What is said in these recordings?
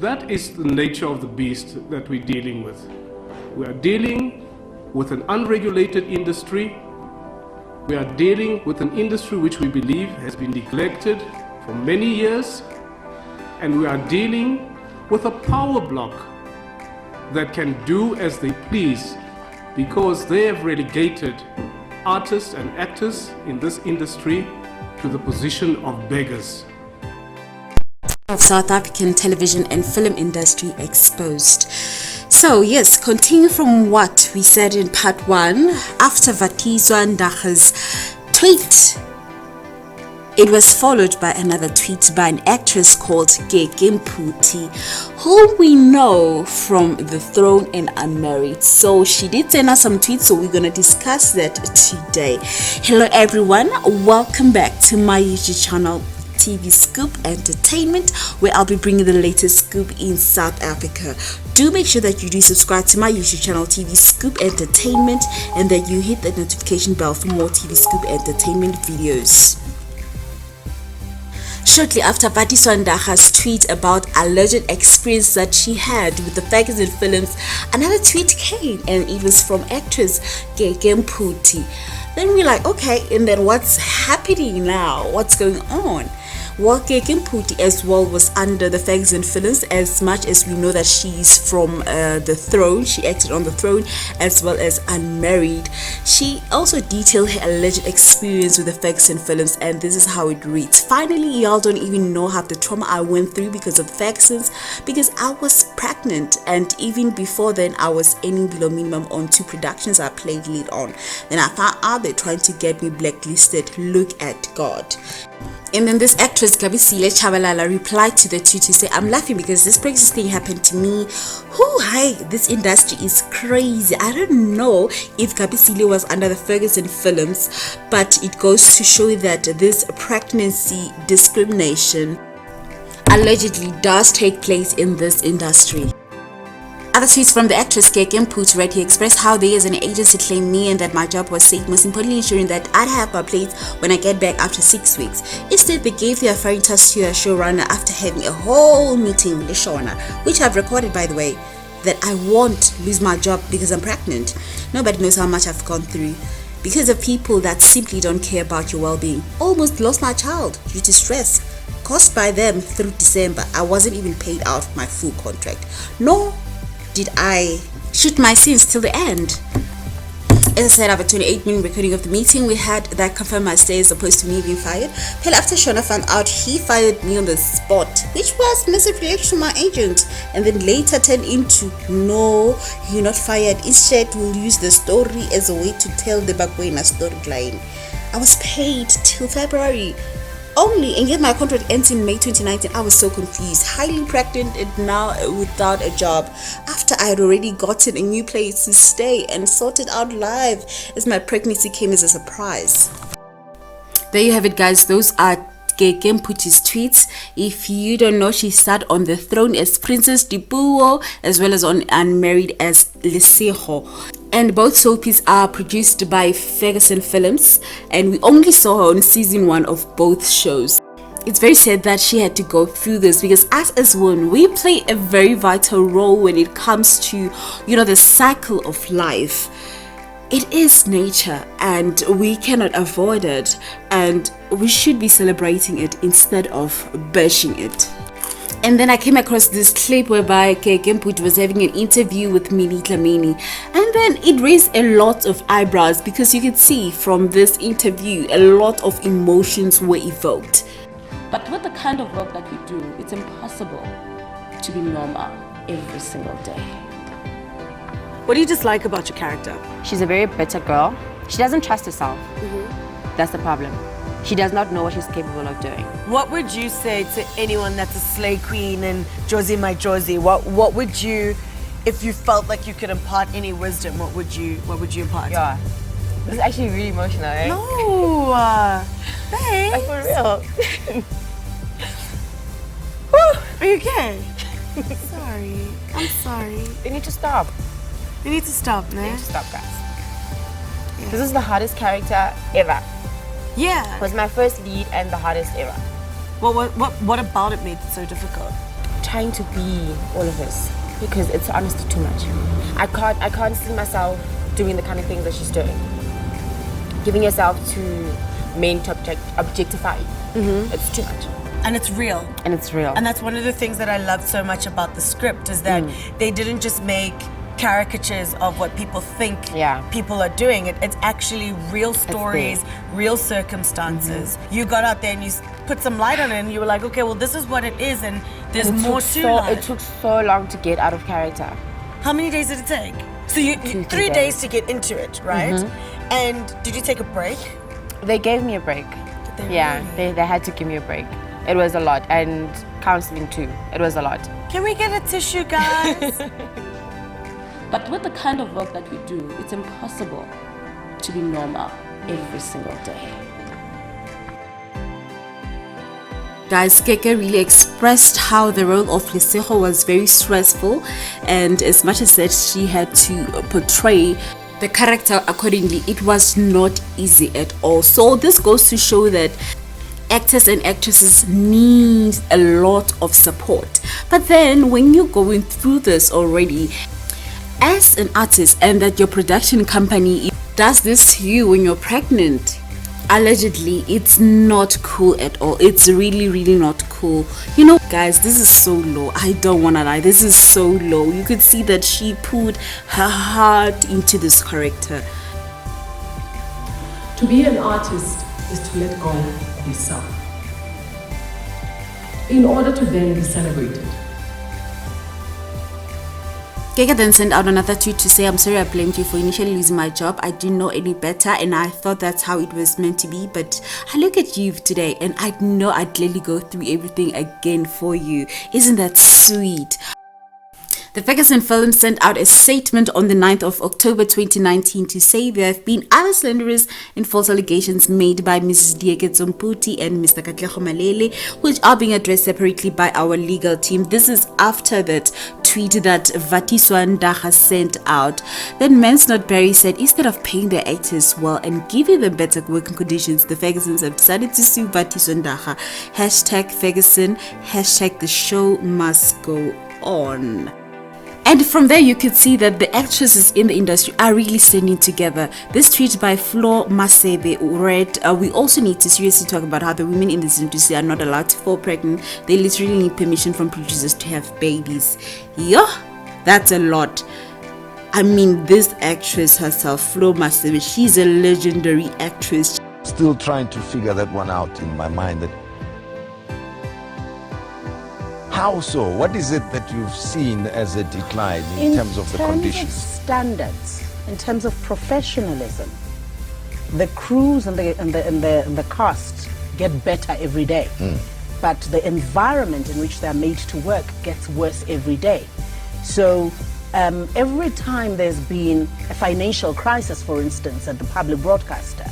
that is the nature of the beast that we're dealing with. We are dealing with an unregulated industry. We are dealing with an industry which we believe has been neglected for many years. And we are dealing with a power block that can do as they please because they have relegated artists and actors in this industry to the position of beggars. Of South African television and film industry exposed. So yes, continue from what we said in part 1. After Vatiswa Ndara's tweet, it was followed by another tweet by an actress called Keke Mphuti, whom we know from The Throne and Unmarried. So she did send us some tweets, so we're going to discuss that today. Hello everyone, welcome back to my YouTube channel, TV Scoop Entertainment, where I'll be bringing the latest scoop in South Africa. Do make sure that you do subscribe to my YouTube channel, TV Scoop Entertainment, and that you hit the notification bell for more TV Scoop Entertainment videos. Shortly after Vatiswa Ndara's tweet about alleged experience that she had with the Ferguson films, another tweet came, and it was from actress Keke Mphuti. Then we're like, okay, and then what's happening now? What's going on? Well, Keke Mphuti as well was under the Ferguson films, as much as we know that she's from The Throne. She acted on The Throne as well as Unmarried. She also detailed her alleged experience with the Ferguson films, and this is how it reads. Finally, y'all don't even know half the trauma I went through because of Ferguson's, because I was pregnant, and even before then I was earning below minimum on 2 productions I played lead on. Then I found out they're trying to get me blacklisted. Look at God. And then this actress Gabisile Chabalala replied to the tweet to say, I'm laughing because this pregnancy thing happened to me. Hi, this industry is crazy. I don't know if Gabisile was under the Ferguson films, but it goes to show that this pregnancy discrimination allegedly does take place in this industry. Other tweets from the actress Keke Mphuti read, he expressed how they as an agency claimed me and that my job was safe, most importantly ensuring that I'd have my plates when I get back after 6 weeks. Instead, they gave their firing task to a showrunner after having a whole meeting with Zikhona, which I've recorded by the way, that I won't lose my job because I'm pregnant. Nobody knows how much I've gone through because of people that simply don't care about your well-being. Almost lost my child due to stress caused by them through December. I wasn't even paid out my full contract. No. Did I shoot my scenes till the end? As I said, I have a 28-minute recording of the meeting we had that confirmed my stay as opposed to me being fired. Hell, after Shona found out, he fired me on the spot, which was massive reaction to my agent, and then later turned into, no, you're not fired. Instead, we'll use the story as a way to tell the Bakwena storyline. I was paid till February only, and yet my contract ends in May 2019. I was so confused, highly pregnant and now without a job, after I had already gotten a new place to stay and sorted out life as my pregnancy came as a surprise. There you have it, guys. Those are Keke Mphuti's tweets. If you don't know, she starred on The Throne as Princess Dipuo as well as on Unmarried as Lesego. And both soapies are produced by Ferguson Films, and we only saw her on season 1 of both shows. It's very sad that she had to go through this because us as women, we play a very vital role when it comes to, the cycle of life. It is nature and we cannot avoid it, and we should be celebrating it instead of bashing it. And then I came across this clip whereby Keke Mphuti was having an interview with Minnie Dlamini, and then it raised a lot of eyebrows because you could see from this interview a lot of emotions were evoked. But with the kind of work that we do, it's impossible to be normal every single day. What do you dislike about your character? She's a very bitter girl. She doesn't trust herself. That's the problem. She does not know what she's capable of doing. What would you say to anyone that's a slay queen and Josie my Josie? What would you, if you felt like you could impart any wisdom, what would you impart? Yeah. This is actually really emotional, eh? No, babe. Like for real. Are you okay? Sorry. I'm sorry. We need to stop. We need to stop, We man. need to stop, guys. Yeah. This is the hardest character ever. Yeah. It was my first lead and the hardest ever. What about it made it so difficult? trying to be all of this because it's honestly too much. I can't see myself doing the kind of things that she's doing. Giving yourself to men to objectify. It's too much. And it's real. And it's real. And that's one of the things that I loved so much about the script is that they didn't just make caricatures of what people think people are doing. It's actually real stories, real circumstances. You got out there and you put some light on it and you were like, okay, well, this is what it is and there's more to it. It took so long to get out of character. How many days did it take? So you 3 days to get into it, right? And did you take a break? They gave me a break. Did they really? They had to give me a break. It was a lot, and counseling too. It was a lot. Can we get a tissue, guys? But with the kind of work that we do, it's impossible to be normal every single day. Guys, Keke really expressed how the role of Lesego was very stressful, and as much as that she had to portray the character accordingly, it was not easy at all. So this goes to show that actors and actresses need a lot of support. But then when you're going through this already as an artist and that your production company does this to you when you're pregnant, allegedly, it's not cool at all. It's really, really not cool. You know, guys, this is so low. I don't want to lie. This is so low. You could see that she put her heart into this character. To be an artist is to let go of yourself in order to then be celebrated. Keke then sent out another tweet to say, I'm sorry I blamed you for initially losing my job. I didn't know any better and I thought that's how it was meant to be. But I look at you today and I know I'd gladly go through everything again for you. Isn't that sweet? The Ferguson film sent out a statement on the 9th of October 2019 to say there have been other slanderous and false allegations made by Mrs. Keke Mphuti and Mr. Keke Mphuti, which are being addressed separately by our legal team. This is after that tweet that Vatiswa Ndara sent out. Then Mens Not Barry said, instead of paying their actors well and giving them better working conditions, the Fergusons have decided to sue Vatiswa Ndara. #Ferguson, #the show must go on. And from there you could see that the actresses in the industry are really standing together. This tweet by Flo Masebe read, we also need to seriously talk about how the women in this industry are not allowed to fall pregnant. They literally need permission from producers to have babies. Yeah, that's a lot. I mean, this actress herself, Flo Masebe, she's a legendary actress. Still trying to figure that one out in my mind. That how so? What is it that you've seen as a decline in terms of the conditions? In terms of standards, in terms of professionalism, the crews and the cast get better every day. But the environment in which they're made to work gets worse every day. So every time there's been a financial crisis, for instance, at the public broadcaster,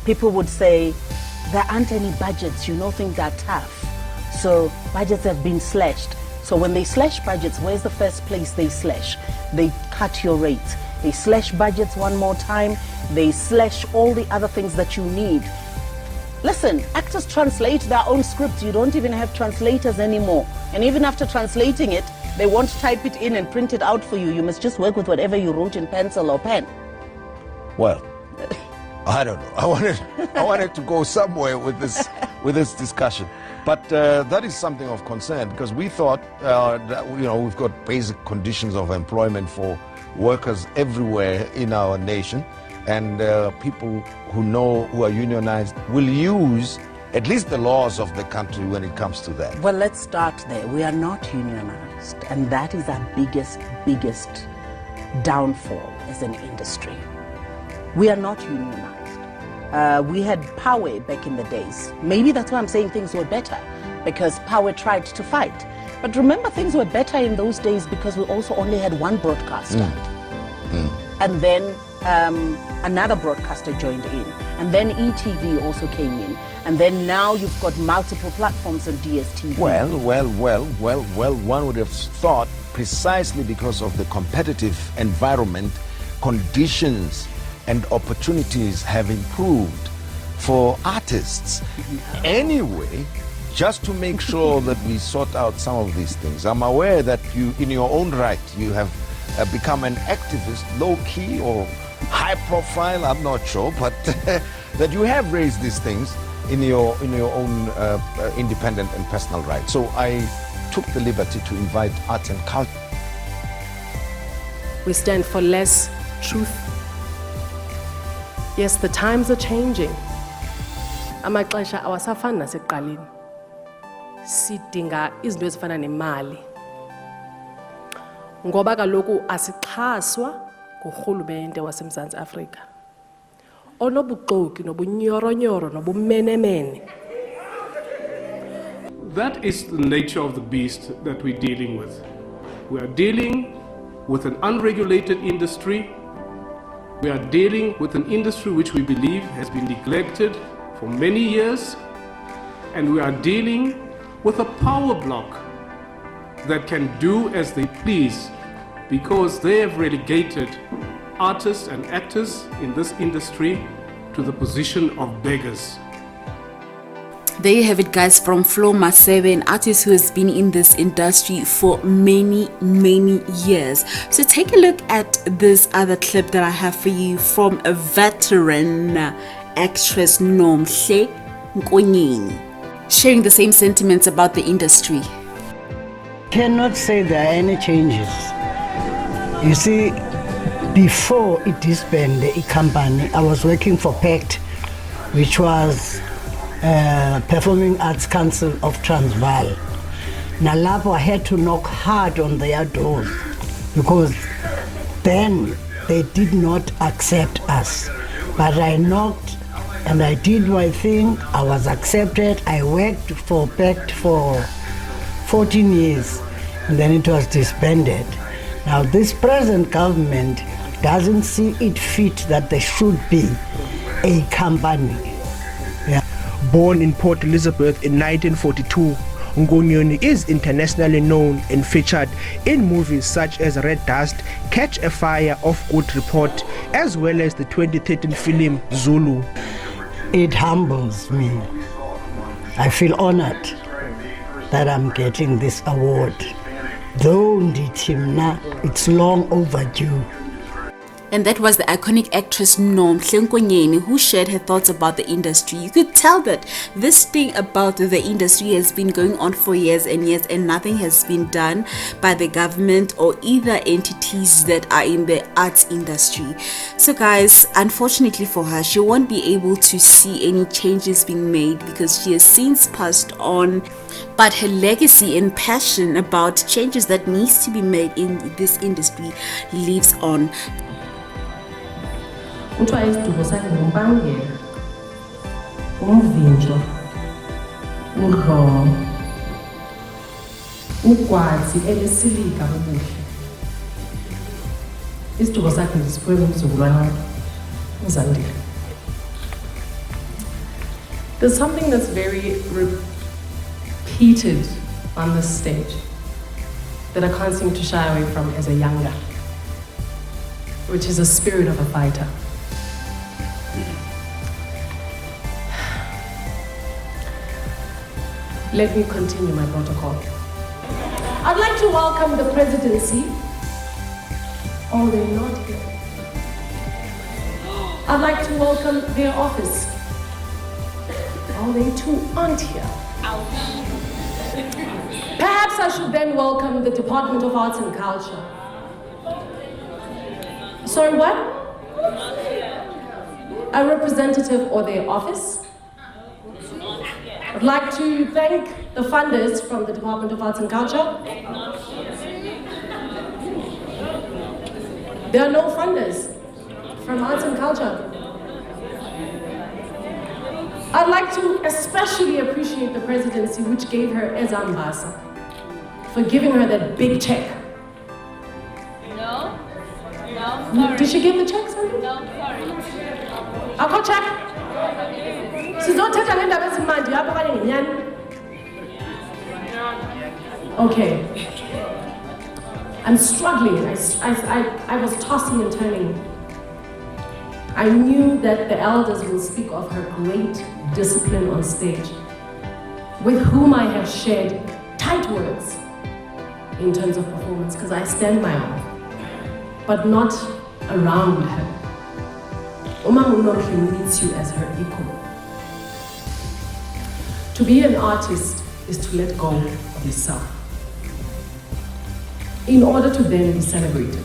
people would say, there aren't any budgets, you know, things are tough. So budgets have been slashed. So when they slash budgets, where's the first place they slash? They cut your rates. They slash budgets one more time. They slash all the other things that you need. Listen, actors translate their own scripts. You don't even have translators anymore. And even after translating it, they won't type it in and print it out for you. You must just work with whatever you wrote in pencil or pen. Well, I don't know. I wanted to go somewhere with this discussion. But that is something of concern because we thought that, you know, we've got basic conditions of employment for workers everywhere in our nation, and people who are unionized will use at least the laws of the country when it comes to that. Well, let's start there. We are not unionized, and that is our biggest downfall as an industry. We are not unionized. We had Power back in the days. Maybe that's why I'm saying things were better, because Power tried to fight. But remember, things were better in those days because we also only had one broadcaster. And then another broadcaster joined in. And then ETV also came in. And then now you've got multiple platforms on DSTV. Well, one would have thought precisely because of the competitive environment, conditions and opportunities have improved for artists. Anyway, just to make sure that we sort out some of these things. I'm aware that you, in your own right, you have become an activist, low-key or high-profile, I'm not sure, but that you have raised these things in your own independent and personal right. So I took the liberty to invite arts and culture. We stand for less truth. Yes, the times are changing. Amaxesha awasafani nasekuqaleni. Sidinga izinto ezifana nemali. Ngoba kaloku asixhaswa ngurhulumente waseMzantsi Afrika. Onobuxoki nobunyoronyoro nobumenemene. That is the nature of the beast that we're dealing with. We are dealing with an unregulated industry. We are dealing with an industry which we believe has been neglected for many years. And we are dealing with a power block that can do as they please because they have relegated artists and actors in this industry to the position of beggars. There you have it, guys, from Flo Masebe, an artist who has been in this industry for many years. So take a look at this other clip that I have for you from a veteran actress, Nomhle Nkonyeni, sharing the same sentiments about the industry. Cannot say there are any changes. You see, before it disbanded the company, I was working for PACT, which was Performing Arts Council of Transvaal. Nalapho I had to knock hard on their doors because then they did not accept us. But I knocked and I did my thing. I was accepted. I worked for PACT for 14 years and then it was disbanded. Now this present government doesn't see it fit that there should be a company. Born in Port Elizabeth in 1942, Nkonyeni is internationally known and featured in movies such as Red Dust, Catch a Fire, Off Good Report, as well as the 2013 film Zulu. It humbles me. I feel honored that I'm getting this award. Though it's long overdue. And that was the iconic actress Nomhle Nkonyeni, who shared her thoughts about the industry. You could tell that this thing about the industry has been going on for years and years, and nothing has been done by the government or either entities that are in the arts industry. So guys, unfortunately for her, she won't be able to see any changes being made because she has since passed on. But her legacy and passion about changes that needs to be made in this industry lives on. Kuthiwa isiduko sakhe ngumpangela, umvinjo, udlomo, ugwazi elisilika ubuhle. Isiduko sakhe ndisiphiwe ngumzukulwana wakhe, uZandile. There's something that's very repeated on this stage that I can't seem to shy away from as a younger, which is a spirit of a fighter. Let me continue my protocol. I'd like to welcome the presidency. Oh, they're not here. I'd like to welcome their office. Oh, they too aren't here. Perhaps I should then welcome the Department of Arts and Culture. Sorry, what? A representative or their office? I'd like to thank the funders from the Department of Arts and Culture. There are no funders from Arts and Culture. I'd like to especially appreciate the presidency which gave her Ezambasa for giving her that big check. No, sorry. Did she give the check, Sandy? No, sorry. I'll go check. Okay. I'm struggling. I was tossing and turning. I knew that the elders will speak of her great discipline on stage. with whom I have shared tight words in terms of performance, because I stand my own, but not around her. Umama Nomhle meets you as her equal. To be an artist is to let go of yourself in order to then be celebrated.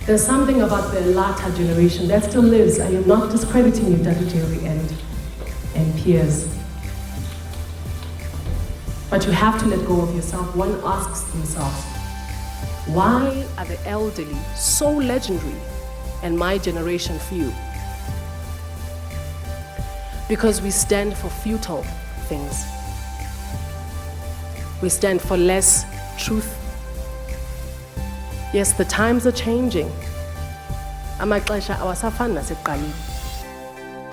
There's something about the latter generation that still lives. I am not discrediting you, Dr. Jerry and peers. But you have to let go of yourself. One asks themselves, why are the elderly so legendary and my generation few? Because we stand for futile things. We stand for less truth. Yes, the times are changing. Amaxesha awasafani nasekuqaleni.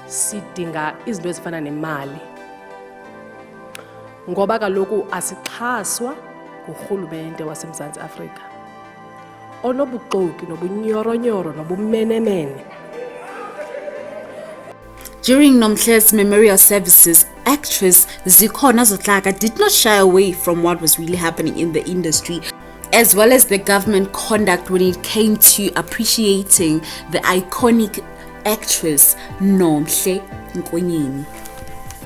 Sidinga izinto ezifana nemali. Ngoba kaloku asixhaswa ngurhulumente waseMzantsi Afrika. Onobuxoki nobunyoronyoro nobumenemene. During Nomhle's memorial services, actress Zikhona Sodlaka did not shy away from what was really happening in the industry, as well as the government conduct when it came to appreciating the iconic actress Nomhle Nkonyeni.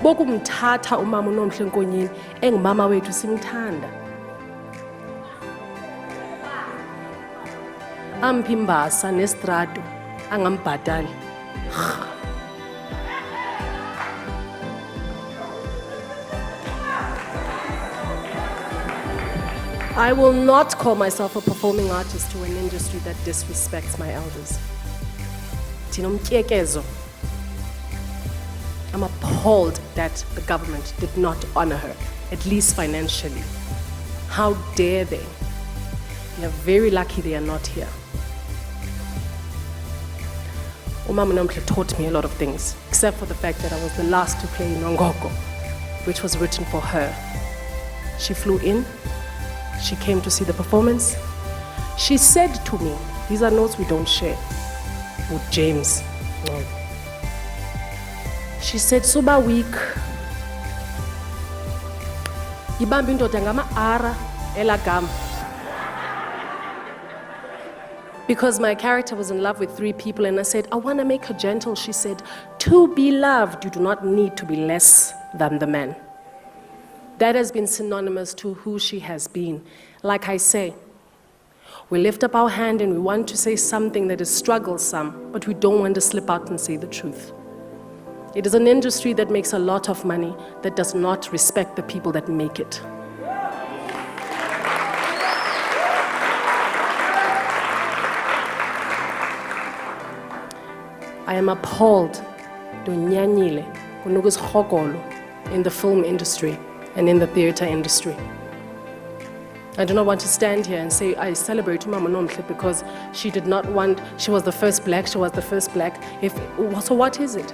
Bokumthatha umama uNomhle Nkonyeni engumama wethu simthanda. Amphimbasa nestrato angambhadali. I will not call myself a performing artist to an industry that disrespects my elders. Tinomtyekezo. I'm appalled that the government did not honor her, at least financially. How dare they? We are very lucky they are not here. Umama Nomhle taught me a lot of things, except for the fact that I was the last to play Nongoko, which was written for her. She flew in. She came to see the performance. She said to me, these are notes we don't share with James. No. She said, Suba week. Ibambi ndoda ngama ara elagam. Because my character was in love with 3 people and I said, I want to make her gentle. She said, to be loved, you do not need to be less than the man. That has been synonymous to who she has been. Like I say, we lift up our hand and we want to say something that is strugglesome, but we don't want to slip out and say the truth. It is an industry that makes a lot of money that does not respect the people that make it. I am appalled in the film industry and in the theater industry. I do not want to stand here and say I celebrate Umama Nomhle because she did not want, she was the first black, so what is it?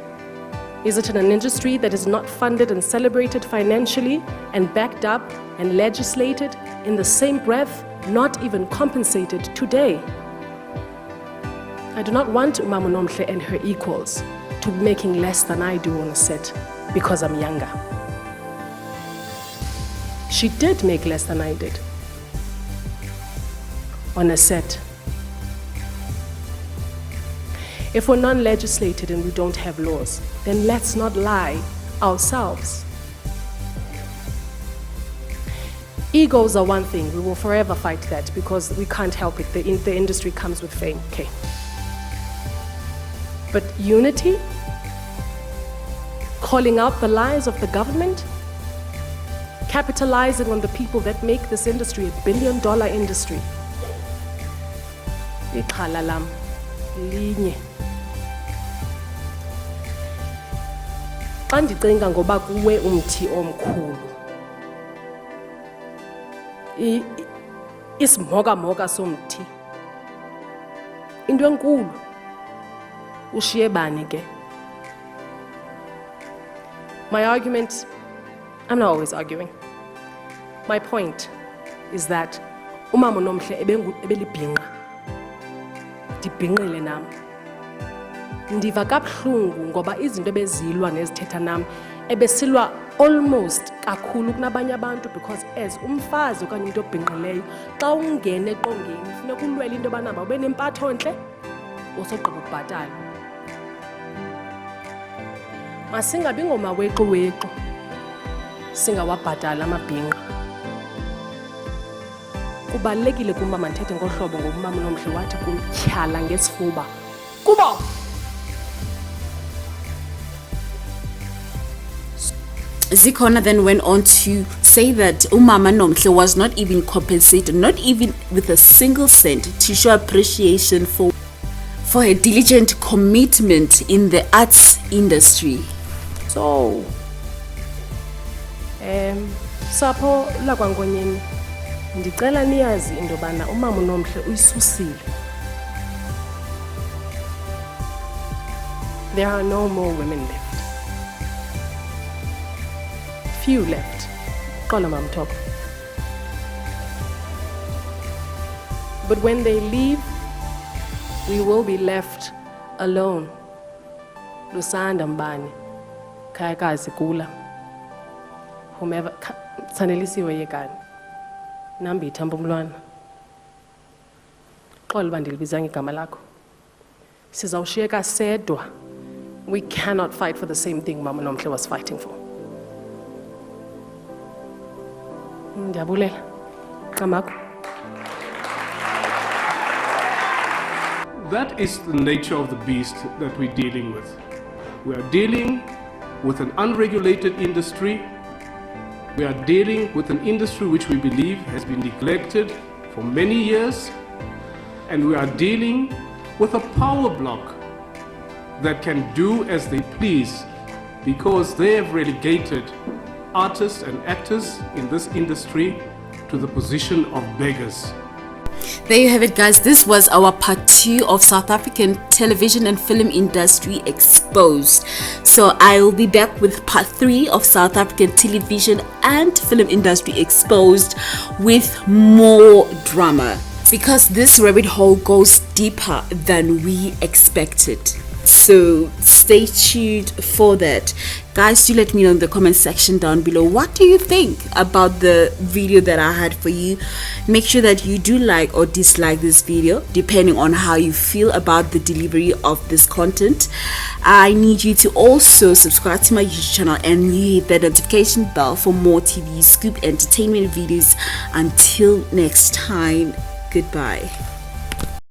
Is it in an industry that is not funded and celebrated financially and backed up and legislated in the same breath, not even compensated today? I do not want Umama Nomhle and her equals to be making less than I do on a set because I'm younger. She did make less than I did on a set. If we're non-legislated and we don't have laws, then let's not lie ourselves. Egos are one thing. We will forever fight that because we can't help it. The industry comes with fame. Okay. But unity, calling out the lies of the government, capitalizing on the people that make this industry a billion-dollar industry. Ixhala lam linye. Xa ndicinga ngoba kuwe umthi omkhulu. Isimoka-moka somthi. Into enkulu. Ushiye bani ke? My argument, I'm not always arguing. My point is that Umama Nomhle ebelibhinqa. Ndibhinqile nam. Ndiva kabuhlungu ngoba izinto ebezilwa nezithetha nam ebesilwa almost kakhulu kunabanye abantu, because as umfazi okanye umuntu obhinqileyo xa ungena eqongeni funeka ulwele into yoba ube nempatho ntle usogqiba ukubhatala. Masingabi ngomawequ-wequ singawabhatala amabhinqa. Kubalulekile kumba mandithethe ngohlobo ngoba umama Nomhle wathi kumtyhala ngesifuba kubo. Zikhona then went on to say that umama Nomhle was not even compensated, not even with a single cent, to show appreciation for her diligent commitment in the arts industry. So, sapho lakwa Nkonyeni, ndicela niyazi into bana umama Nomhle uyisusile. There are no more women left. Few left. Qola Mam Top. But when they leave, we will be left alone. Lusanda Mbani, Kayakazi Kula, whomever, Sanelisiwe Yekan, Nambi Tambumlwana. Qola bandilibizanga igama lakho. Sizawushiyeka sedwa. We cannot fight for the same thing Mama Nomhle was fighting for. Ndiyabulela. Qamakho. That is the nature of the beast that we're dealing with. We are dealing with an unregulated industry. We are dealing with an industry which we believe has been neglected for many years. And we are dealing with a power block that can do as they please because they have relegated artists and actors in this industry to the position of beggars. There you have it, guys. This was our part 2 of South African television and film industry exposed. So I will be back with part 3 of South African television and film industry exposed with more drama, because this rabbit hole goes deeper than we expected. So stay tuned for that. Guys, do let me know in the comment section down below, what do you think about the video that I had for you? Make sure that you do like or dislike this video depending on how you feel about the delivery of this content. I need you to also subscribe to my YouTube channel and hit the notification bell for more TV scoop entertainment videos. Until next time, goodbye.